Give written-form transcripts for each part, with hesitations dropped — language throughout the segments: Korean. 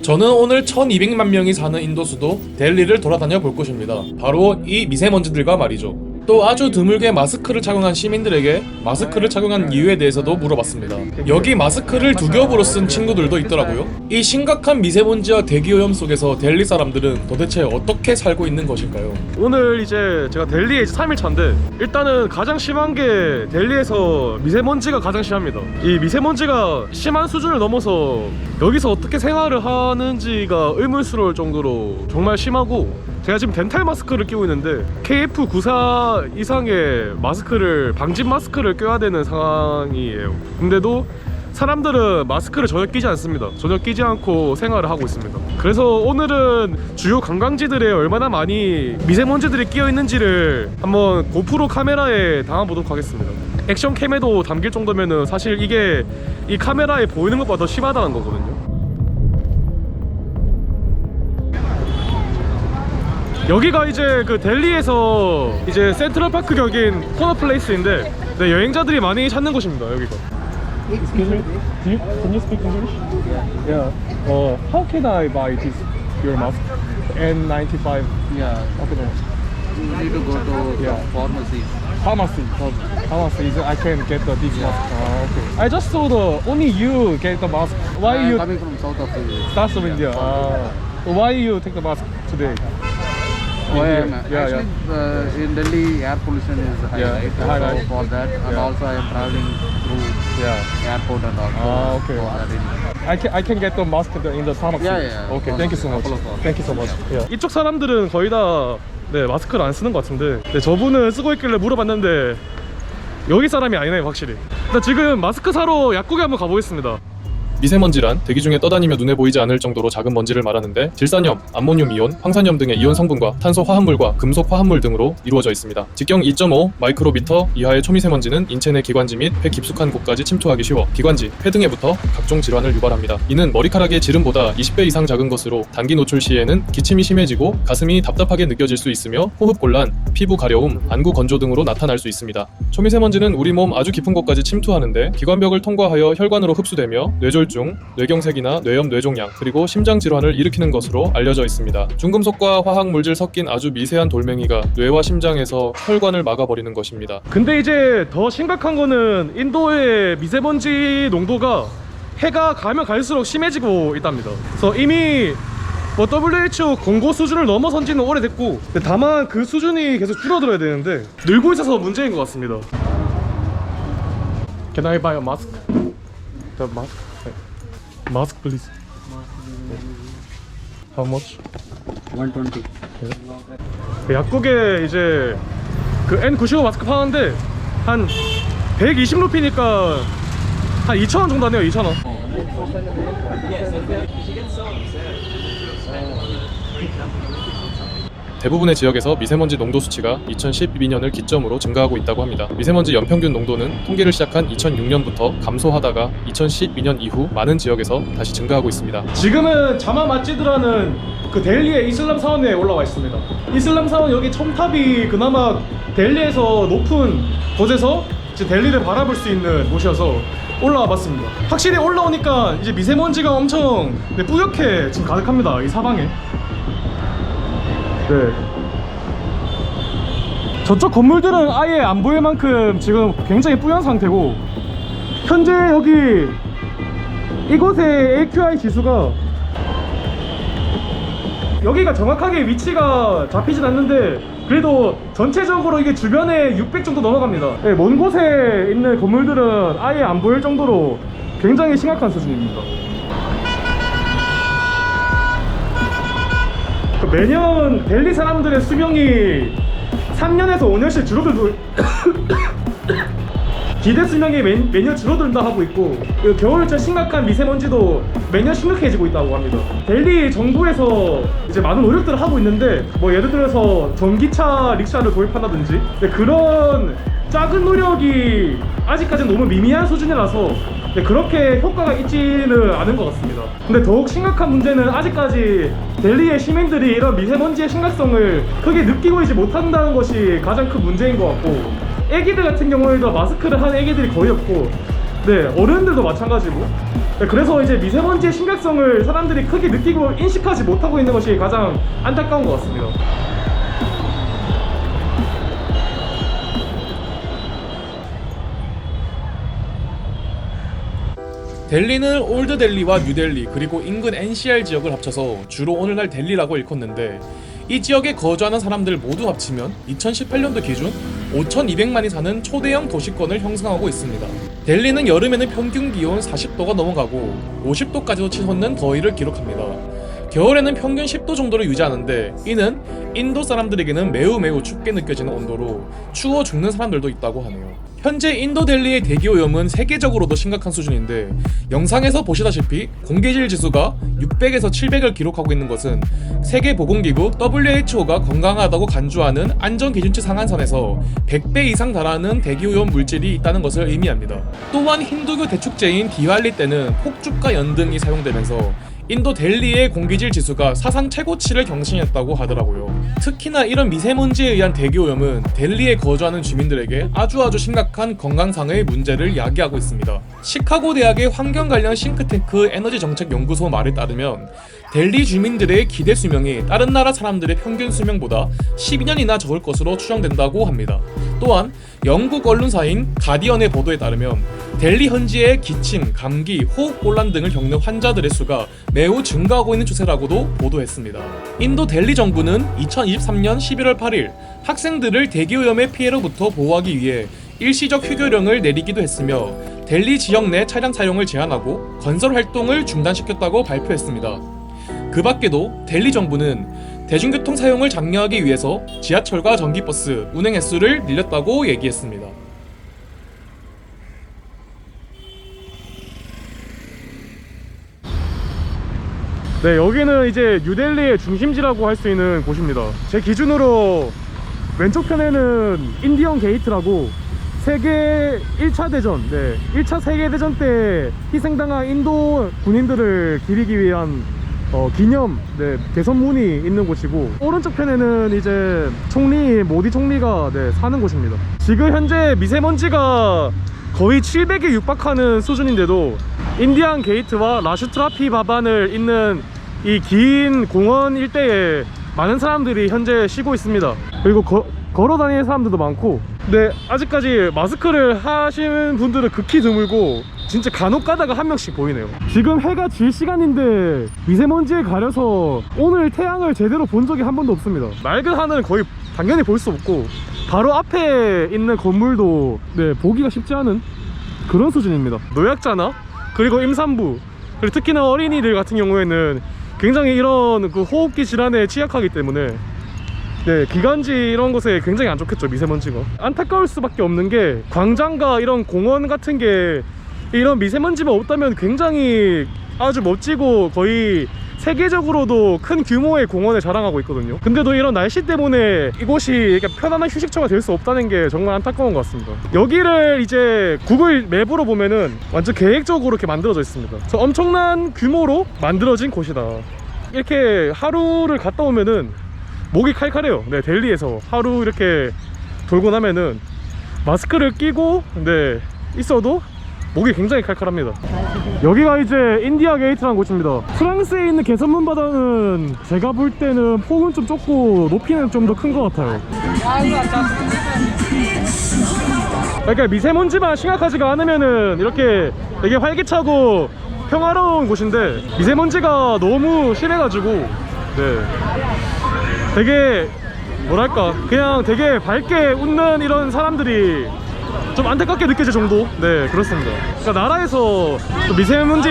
저는 오늘 1200만 명이 사는 인도 수도 델리를 돌아다녀 볼 곳입니다. 바로 이 미세먼지들과 말이죠. 또 아주 드물게 마스크를 착용한 시민들에게 마스크를 착용한 이유에 대해서도 물어봤습니다. 여기 마스크를 두 겹으로 쓴 친구들도 있더라고요. 이 심각한 미세먼지와 대기오염 속에서 델리 사람들은 도대체 어떻게 살고 있는 것일까요? 오늘 이제 제가 델리에 이제 3일 차인데 일단은 가장 심한 게 델리에서 미세먼지가 가장 심합니다. 이 미세먼지가 심한 수준을 넘어서 여기서 어떻게 생활을 하는지가 의문스러울 정도로 정말 심하고, 제가 지금 덴탈 마스크를 끼고 있는데 KF94 이상의 마스크를, 방진 마스크를 껴야 되는 상황이에요. 근데도 사람들은 마스크를 전혀 끼지 않습니다. 전혀 끼지 않고 생활을 하고 있습니다. 그래서 오늘은 주요 관광지들에 얼마나 많이 미세먼지들이 끼어 있는지를 한번 고프로 카메라에 담아보도록 하겠습니다. 액션 캠에도 담길 정도면은 사실 이게 이 카메라에 보이는 것보다 더 심하다는 거거든요. 여기가 이제 그 델리에서 이제 센트럴파크 격인 코너 플레이스인데, 네, 여행자들이 많이 찾는 곳입니다. 여기가. Excuse me, can you speak English? Yeah. How can I buy this your mask? N95. Yeah, Okay. you need to go to Yeah. pharmacy. Pharmacy. I can get this mask. Okay. I just saw only you get the mask. Why I'm you? coming from south of India. South of India. Why you take the mask today? Why India. am I? Yeah, Actually, in Delhi, air pollution is high, Yeah, right? high, right. So for that, and Yeah. also I am traveling through Yeah. airport and all. Okay. For that reason. I can get the mask in the pharmacy. Yeah. Okay, thank you so much. Couple of Thank you so much. Yeah. 이쪽 사람들은 거의 다 네, 마스크를 안 쓰는 것 같은데, 네, 저분은 쓰고 있길래 물어봤는데 여기 사람이 아니네요, 확실히. 일단 지금 마스크 사러 약국에 한번 가보겠습니다. 미세먼지란 대기 중에 떠다니며 눈에 보이지 않을 정도로 작은 먼지를 말하는데 질산염, 암모늄 이온, 황산염 등의 이온 성분과 탄소 화합물과 금속 화합물 등으로 이루어져 있습니다. 직경 2.5 마이크로미터 이하의 초미세먼지는 인체 내 기관지 및 폐 깊숙한 곳까지 침투하기 쉬워 기관지, 폐 등에부터 각종 질환을 유발합니다. 이는 머리카락의 지름보다 20배 이상 작은 것으로 단기 노출 시에는 기침이 심해지고 가슴이 답답하게 느껴질 수 있으며 호흡 곤란, 피부 가려움, 안구 건조 등으로 나타날 수 있습니다. 초미세먼지는 우리 몸 아주 깊은 곳까지 침투하는데 기관벽을 통과하여 혈관으로 흡수되며 뇌졸중, 뇌경색이나 뇌염, 뇌종양, 그리고 심장 질환을 일으키는 것으로 알려져 있습니다. 중금속과 화학물질 섞인 아주 미세한 돌멩이가 뇌와 심장에서 혈관을 막아버리는 것입니다. 근데 이제 더 심각한 거는 인도의 미세먼지 농도가 해가 가면 갈수록 심해지고 있답니다. 그래서 이미 WHO 공고 수준을 넘어선 지는 오래됐고, 다만 그 수준이 계속 줄어들어야 되는데 늘고 있어서 문제인 것 같습니다. Can I buy a mask? The mask? Mask please. How much? 120. 약국에 이제 그 N95 마스크 파는데 한 120루피니까 한 2,000원 정도 하네요. 2,000원. 대부분의 지역에서 미세먼지 농도 수치가 2012년을 기점으로 증가하고 있다고 합니다. 미세먼지 연평균 농도는 통계를 시작한 2006년부터 감소하다가 2012년 이후 많은 지역에서 다시 증가하고 있습니다. 지금은 자마 마찌드라는 그 델리의 이슬람 사원에 올라와 있습니다. 이슬람 사원 여기 첨탑이 그나마 델리에서 높은 곳에서 이제 델리를 바라볼 수 있는 곳이어서 올라와 봤습니다. 확실히 올라오니까 이제 미세먼지가 엄청 뿌옇게 지금 가득합니다, 이 사방에. 네. 저쪽 건물들은 아예 안 보일 만큼 지금 굉장히 뿌연 상태고, 현재 여기 이곳의 AQI 지수가, 여기가 정확하게 위치가 잡히진 않는데 그래도 전체적으로 이게 주변에 600 정도 넘어갑니다. 네, 먼 곳에 있는 건물들은 아예 안 보일 정도로 굉장히 심각한 수준입니다. 매년 델리 사람들의 수명이 3년에서 5년씩 줄어들고 기대 수명이 매년 줄어든다 하고 있고, 겨울철 심각한 미세먼지도 매년 심각해지고 있다고 합니다. 델리 정부에서 이제 많은 노력들을 하고 있는데, 뭐 예를 들어서 전기차 릭샤를 도입한다든지, 그런 작은 노력이 아직까지는 너무 미미한 수준이라서 그렇게 효과가 있지는 않은 것 같습니다. 근데 더욱 심각한 문제는 아직까지 델리의 시민들이 이런 미세먼지의 심각성을 크게 느끼고 있지 못한다는 것이 가장 큰 문제인 것 같고, 애기들 같은 경우에도 마스크를 하는 애기들이 거의 없고, 네, 어른들도 마찬가지고, 네, 그래서 이제 미세먼지의 심각성을 사람들이 크게 느끼고 인식하지 못하고 있는 것이 가장 안타까운 것 같습니다. 델리는 올드 델리와 뉴 델리 그리고 인근 NCR 지역을 합쳐서 주로 오늘날 델리라고 일컫는데 이 지역에 거주하는 사람들 모두 합치면 2018년도 기준 5,200만이 사는 초대형 도시권을 형성하고 있습니다. 델리는 여름에는 평균 기온 40도가 넘어가고 50도까지도 치솟는 더위를 기록합니다. 겨울에는 평균 10도 정도를 유지하는데 이는 인도 사람들에게는 매우 춥게 느껴지는 온도로 추워 죽는 사람들도 있다고 하네요. 현재 인도 델리의 대기오염은 세계적으로도 심각한 수준인데 영상에서 보시다시피 공기질 지수가 600에서 700을 기록하고 있는 것은 세계보건기구 WHO가 건강하다고 간주하는 안전기준치 상한선에서 100배 이상 달하는 대기오염 물질이 있다는 것을 의미합니다. 또한 힌두교 대축제인 디왈리 때는 폭죽과 연등이 사용되면서 인도 델리의 공기질 지수가 사상 최고치를 경신했다고 하더라고요. 특히나 이런 미세먼지에 의한 대기오염은 델리에 거주하는 주민들에게 아주 심각한 건강상의 문제를 야기하고 있습니다. 시카고 대학의 환경 관련 싱크탱크 에너지 정책 연구소 말에 따르면 델리 주민들의 기대 수명이 다른 나라 사람들의 평균 수명보다 12년이나 적을 것으로 추정된다고 합니다. 또한 영국 언론사인 가디언의 보도에 따르면 델리 현지의 기침, 감기, 호흡곤란 등을 겪는 환자들의 수가 매우 증가하고 있는 추세라고도 보도했습니다. 인도 델리 정부는 2023년 11월 8일 학생들을 대기오염의 피해로부터 보호하기 위해 일시적 휴교령을 내리기도 했으며 델리 지역 내 차량 사용을 제한하고 건설 활동을 중단시켰다고 발표했습니다. 그 밖에도 델리 정부는 대중교통 사용을 장려하기 위해서 지하철과 전기버스 운행 횟수를 늘렸다고 얘기했습니다. 네, 여기는 이제 뉴델리의 중심지라고 할 수 있는 곳입니다. 제 기준으로 왼쪽 편에는 인디언 게이트라고 세계 1차 대전, 1차 세계대전 때 희생당한 인도 군인들을 기리기 위한 기념 개선문이 있는 곳이고, 오른쪽 편에는 이제 총리 모디 총리가 사는 곳입니다. 지금 현재 미세먼지가 거의 700에 육박하는 수준인데도 인디안 게이트와 라슈트라피 바반을 잇는 이 긴 공원 일대에 많은 사람들이 현재 쉬고 있습니다. 그리고 걸어 다니는 사람들도 많고, 근데 아직까지 마스크를 하시는 분들은 극히 드물고 진짜 간혹 가다가 한 명씩 보이네요. 지금 해가 질 시간인데 미세먼지에 가려서 오늘 태양을 제대로 본 적이 한 번도 없습니다. 맑은 하늘은 거의 당연히 볼 수 없고, 바로 앞에 있는 건물도 보기가 쉽지 않은 그런 수준입니다. 노약자나 그리고 임산부, 그리고 특히나 어린이들 같은 경우에는 굉장히 이런 그 호흡기 질환에 취약하기 때문에 기관지 이런 곳에 굉장히 안 좋겠죠, 미세먼지가. 안타까울 수밖에 없는 게 광장과 이런 공원 같은 게 이런 미세먼지만 없다면 굉장히 아주 멋지고 거의 세계적으로도 큰 규모의 공원을 자랑하고 있거든요. 근데도 이런 날씨 때문에 이곳이 편안한 휴식처가 될 수 없다는 게 정말 안타까운 것 같습니다. 여기를 이제 구글 맵으로 보면은 완전 계획적으로 이렇게 만들어져 있습니다. 그래서 엄청난 규모로 만들어진 곳이다. 이렇게 하루를 갔다 오면은 목이 칼칼해요. 델리에서 하루 이렇게 돌고 나면은 마스크를 끼고 있어도 목이 굉장히 칼칼합니다. 여기가 이제 인디아 게이트라는 곳입니다. 프랑스에 있는 개선문 바다는 제가 볼 때는 폭은 좀 좁고 높이는 좀 더 큰 것 같아요. 그러니까 미세먼지만 심각하지가 않으면은 이렇게 되게 활기차고 평화로운 곳인데, 미세먼지가 너무 심해가지고 되게 뭐랄까 그냥 되게 밝게 웃는 이런 사람들이 좀 안타깝게 느껴질 정도? 그렇습니다. 그러니까 나라에서 미세먼지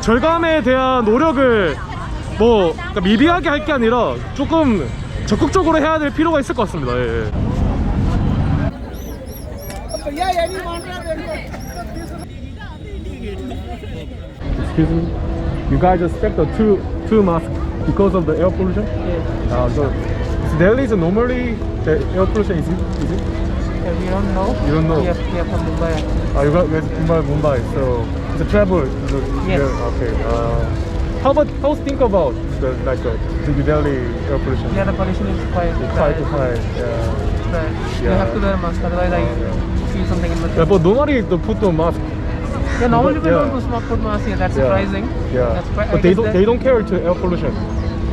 절감에 대한 노력을 그러니까 미비하게 할 게 아니라 조금 적극적으로 해야 될 필요가 있을 것 같습니다. Excuse me, you guys expect the two masks because of the air pollution? Yes. So Delhi is normally the air pollution is it? We don't know. You don't know? We are from Mumbai. You got from Mumbai, so it's a travel. Yes. Okay. How think about the New Delhi air pollution? Yeah, the pollution is quite high. Yeah. Right. You have to wear a mask, otherwise I feel something in my Yeah, but nobody to put the mask. Yeah, normally people Yeah. don't put mask here. That's Yeah. surprising. Yeah. That's I But they guess don't care to air pollution.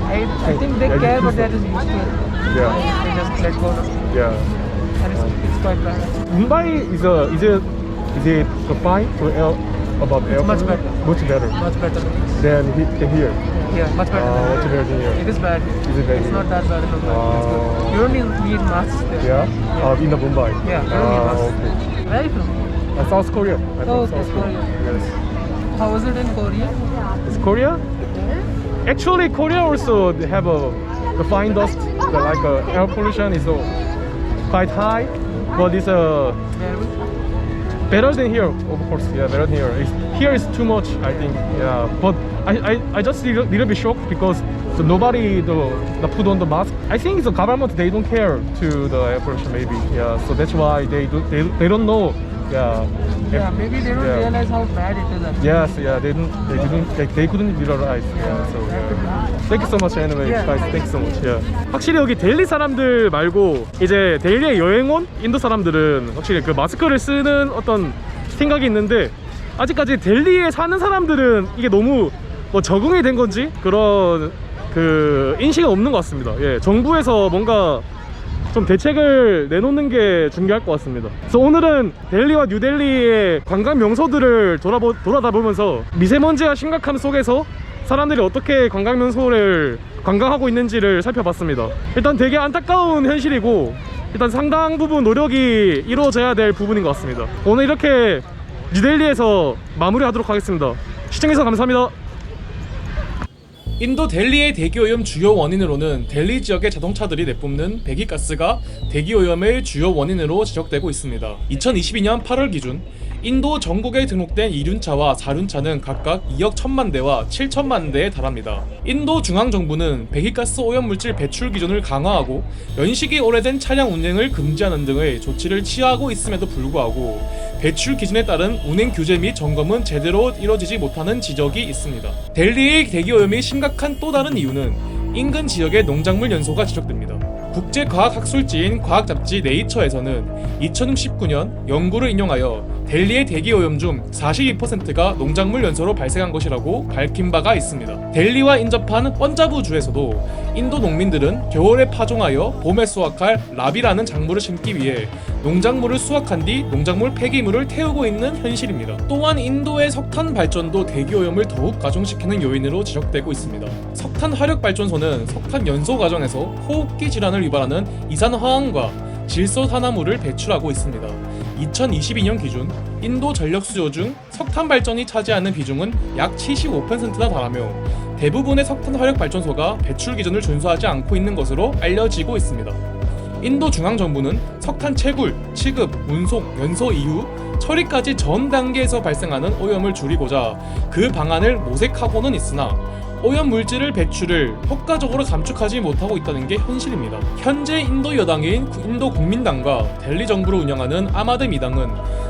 I think they Yeah, care, you but they're said- just used to it. Yeah. They just let go now. Yeah. And it's quite bad. Mumbai is it fine to air about air much pollution? better. Much better Much better than here. Yeah, much better. Much better than here. It is bad. Is it bad? It's not that bad in Mumbai. It's good. Oh. You don't need masks there. Yeah. In the Mumbai. Yeah, you don't need masks. Okay. Where are you from? South Korea. I'm from Oh, South Korea. Yes. How was it in Korea? It's Korea? Actually, Korea also they have the fine dust, air pollution is quite high, but it's Where was better than here, of course. Yeah, better than here. Here is too much, I think. Yeah, but I just little bit shocked because nobody the put on the mask. I think the government they don't care to the air pollution maybe. Yeah, so that's why they don't know. Yeah. Yeah, maybe they don't Yeah. realize how bad it is actually. Yes, yeah, they couldn't realize. Yeah, so yeah. Thank you so much anyway, Yeah. guys. Thank you so much. Yeah. 확실히 여기 델리 사람들 말고 이제 델리에 여행 온 인도 사람들은 확실히 그 마스크를 쓰는 어떤 생각이 있는데 아직까지 델리에 사는 사람들은 이게 너무 뭐 적응이 된 건지 그런 그 인식이 없는 것 같습니다. 예, 정부에서 뭔가 좀 대책을 내놓는 게 중요할 것 같습니다. 그래서 오늘은 델리와 뉴델리의 관광 명소들을 돌아다 보면서 미세먼지가 심각함 속에서 사람들이 어떻게 관광 명소를 관광하고 있는지를 살펴봤습니다. 일단 되게 안타까운 현실이고 일단 상당 부분 노력이 이루어져야 될 부분인 것 같습니다. 오늘 이렇게 뉴델리에서 마무리하도록 하겠습니다. 시청해주셔서 감사합니다. 인도 델리의 대기오염 주요 원인으로는 델리 지역의 자동차들이 내뿜는 배기가스가 대기오염의 주요 원인으로 지적되고 있습니다. 2022년 8월 기준 인도 전국에 등록된 2륜차와 4륜차는 각각 2억 1천만 대와 7천만 대에 달합니다. 인도 중앙정부는 배기가스 오염물질 배출 기준을 강화하고 연식이 오래된 차량 운행을 금지하는 등의 조치를 취하고 있음에도 불구하고 배출 기준에 따른 운행 규제 및 점검은 제대로 이뤄지지 못하는 지적이 있습니다. 델리의 대기오염이 심각한 또 다른 이유는 인근 지역의 농작물 연소가 지적됩니다. 국제과학학술지인 과학잡지 네이처에서는 2019년 연구를 인용하여 델리의 대기오염 중 42%가 농작물 연소로 발생한 것이라고 밝힌 바가 있습니다. 델리와 인접한 펀자브주에서도 인도 농민들은 겨울에 파종하여 봄에 수확할 라비라는 작물을 심기 위해 농작물을 수확한 뒤 농작물 폐기물을 태우고 있는 현실입니다. 또한 인도의 석탄 발전도 대기오염을 더욱 가중시키는 요인으로 지적되고 있습니다. 석탄 화력 발전소는 석탄 연소 과정에서 호흡기 질환을 유발하는 이산화황과 질소산화물을 배출하고 있습니다. 2022년 기준 인도 전력 수요 중 석탄 발전이 차지하는 비중은 약 75%나 달하며 대부분의 석탄 화력 발전소가 배출 기준을 준수하지 않고 있는 것으로 알려지고 있습니다. 인도 중앙정부는 석탄 채굴, 취급, 운송, 연소 이후 처리까지 전 단계에서 발생하는 오염을 줄이고자 그 방안을 모색하고는 있으나 오염 물질을 배출을 효과적으로 감축하지 못하고 있다는 게 현실입니다. 현재 인도 여당인 인도 국민당과 델리 정부를 운영하는 아마드미당은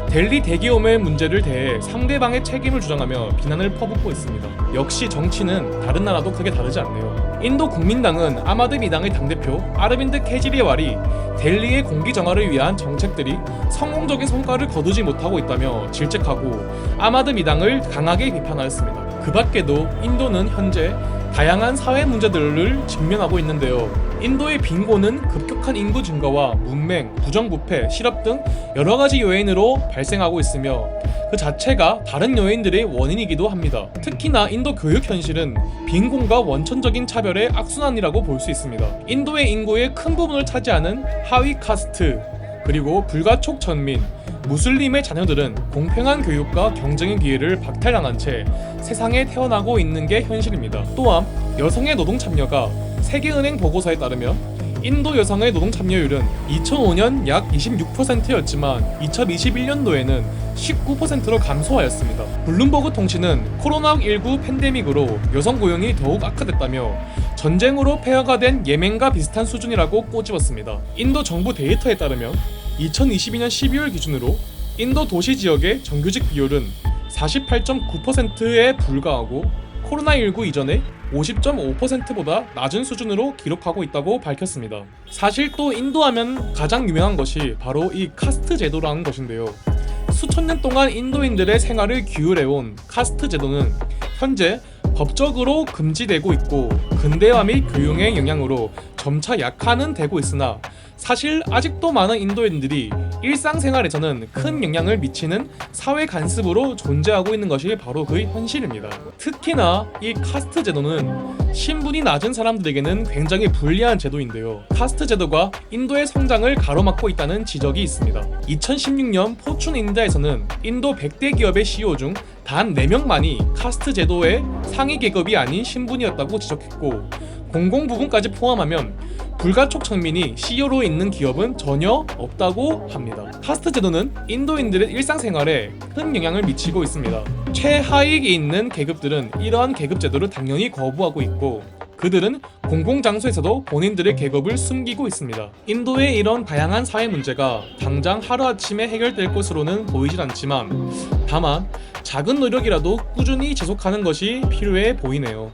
델리 대기오염의 문제를 대해 상대방의 책임을 주장하며 비난을 퍼붓고 있습니다. 역시 정치는 다른 나라도 크게 다르지 않네요. 인도 국민당은 아마드미당의 당대표 아르빈드 케지리왈이 델리의 공기 정화를 위한 정책들이 성공적인 성과를 거두지 못하고 있다며 질책하고 아마드미당을 강하게 비판하였습니다. 그 밖에도 인도는 현재 다양한 사회 문제들을 직면하고 있는데요. 인도의 빈곤은 급격한 인구 증가와 문맹, 부정부패, 실업 등 여러 가지 요인으로 발생하고 있으며 그 자체가 다른 요인들의 원인이기도 합니다. 특히나 인도 교육 현실은 빈곤과 원천적인 차별의 악순환이라고 볼 수 있습니다. 인도의 인구의 큰 부분을 차지하는 하위 카스트, 그리고 불가촉 전민, 무슬림의 자녀들은 공평한 교육과 경쟁의 기회를 박탈당한 채 세상에 태어나고 있는 게 현실입니다. 또한 여성의 노동 참여가 세계은행 보고서에 따르면 인도 여성의 노동 참여율은 2005년 약 26%였지만 2021년도에는 19%로 감소하였습니다. 블룸버그 통신은 코로나19 팬데믹으로 여성 고용이 더욱 악화됐다며 전쟁으로 폐허가 된 예멘과 비슷한 수준이라고 꼬집었습니다. 인도 정부 데이터에 따르면 2022년 12월 기준으로 인도 도시 지역의 정규직 비율은 48.9%에 불과하고 코로나19 이전에 50.5%보다 낮은 수준으로 기록하고 있다고 밝혔습니다. 사실 또 인도 하면 가장 유명한 것이 바로 이 카스트 제도라는 것인데요. 수천 년 동안 인도인들의 생활을 기울여온 카스트 제도는 현재 법적으로 금지되고 있고 근대화 및 교육의 영향으로 점차 약화는 되고 있으나 사실 아직도 많은 인도인들이 일상생활에서는 큰 영향을 미치는 사회 간습으로 존재하고 있는 것이 바로 그 현실입니다. 특히나 이 카스트 제도는 신분이 낮은 사람들에게는 굉장히 불리한 제도인데요. 카스트 제도가 인도의 성장을 가로막고 있다는 지적이 있습니다. 2016년 포춘 인디아에서는 인도 100대 기업의 CEO 중 단 4명만이 카스트 제도의 상위 계급이 아닌 신분이었다고 지적했고 공공 부분까지 포함하면 불가촉 청민이 CEO로 있는 기업은 전혀 없다고 합니다. 카스트 제도는 인도인들의 일상생활에 큰 영향을 미치고 있습니다. 최하위에 있는 계급들은 이러한 계급 제도를 당연히 거부하고 있고 그들은 공공장소에서도 본인들의 계급을 숨기고 있습니다. 인도의 이런 다양한 사회 문제가 당장 하루아침에 해결될 것으로는 보이질 않지만 다만 작은 노력이라도 꾸준히 지속하는 것이 필요해 보이네요.